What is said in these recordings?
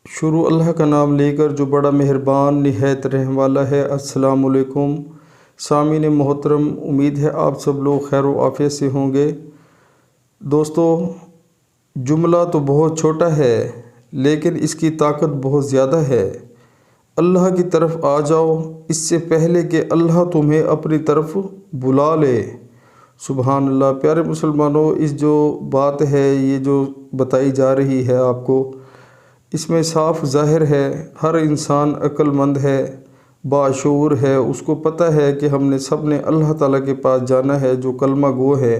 شروع اللہ کا نام لے کر جو بڑا مہربان نہایت رحم والا ہے۔ السلام علیکم سامعین محترم، امید ہے آپ سب لوگ خیر و عافیت سے ہوں گے۔ دوستو، جملہ تو بہت چھوٹا ہے لیکن اس کی طاقت بہت زیادہ ہے۔ اللہ کی طرف آ جاؤ اس سے پہلے کہ اللہ تمہیں اپنی طرف بلا لے۔ سبحان اللہ۔ پیارے مسلمانوں، اس جو بات ہے، یہ جو بتائی جا رہی ہے آپ کو، اس میں صاف ظاہر ہے ہر انسان عقل مند ہے، باشعور ہے، اس کو پتہ ہے کہ ہم نے سب نے اللہ تعالیٰ کے پاس جانا ہے جو کلمہ گو ہے۔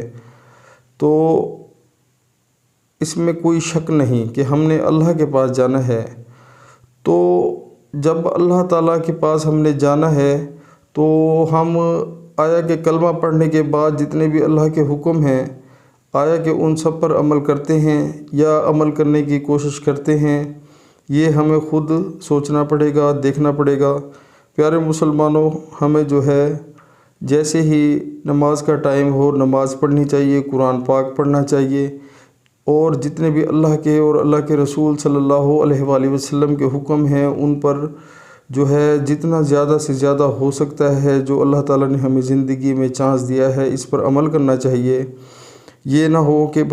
تو اس میں کوئی شک نہیں کہ ہم نے اللہ کے پاس جانا ہے۔ تو جب اللہ تعالیٰ کے پاس ہم نے جانا ہے تو ہم آیا کہ کلمہ پڑھنے کے بعد جتنے بھی اللہ کے حکم ہیں، آیا کہ ان سب پر عمل کرتے ہیں یا عمل کرنے کی کوشش کرتے ہیں، یہ ہمیں خود سوچنا پڑے گا، دیکھنا پڑے گا۔ پیارے مسلمانوں، ہمیں جو ہے جیسے ہی نماز کا ٹائم ہو نماز پڑھنی چاہیے، قرآن پاک پڑھنا چاہیے، اور جتنے بھی اللہ کے اور اللہ کے رسول صلی اللہ علیہ وآلہ وسلم کے حکم ہیں ان پر جو ہے جتنا زیادہ سے زیادہ ہو سکتا ہے، جو اللہ تعالیٰ نے ہمیں زندگی میں چانس دیا ہے، اس پر عمل کرنا چاہیے۔ یہ نہ ہو کہ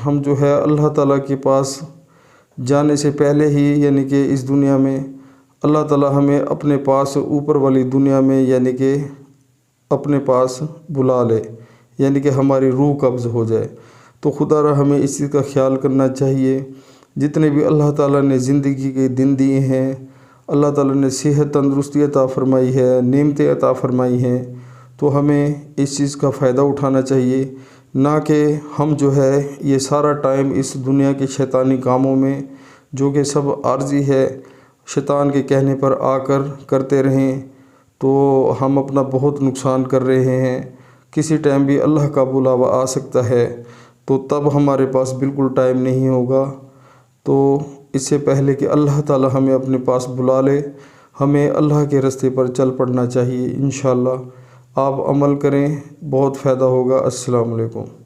ہم جو ہے اللہ تعالیٰ کے پاس جانے سے پہلے ہی یعنی کہ اس دنیا میں اللہ تعالیٰ ہمیں اپنے پاس اوپر والی دنیا میں یعنی کہ اپنے پاس بلا لے، یعنی کہ ہماری روح قبض ہو جائے۔ تو خدا را ہمیں اس چیز کا خیال کرنا چاہیے۔ جتنے بھی اللہ تعالیٰ نے زندگی کے دن دیے ہیں، اللہ تعالیٰ نے صحت تندرستی عطا فرمائی ہے، نعمتیں عطا فرمائی ہیں، تو ہمیں اس چیز کا فائدہ اٹھانا چاہیے، نہ کہ ہم جو ہے یہ سارا ٹائم اس دنیا کے شیطانی کاموں میں، جو کہ سب عارضی ہے، شیطان کے کہنے پر آ کر کرتے رہیں، تو ہم اپنا بہت نقصان کر رہے ہیں۔ کسی ٹائم بھی اللہ کا بلاوا آ سکتا ہے، تو تب ہمارے پاس بالکل ٹائم نہیں ہوگا۔ تو اس سے پہلے کہ اللہ تعالیٰ ہمیں اپنے پاس بلا لے، ہمیں اللہ کے راستے پر چل پڑنا چاہیے۔ انشاءاللہ آپ عمل کریں، بہت فائدہ ہوگا۔ السلام علیکم۔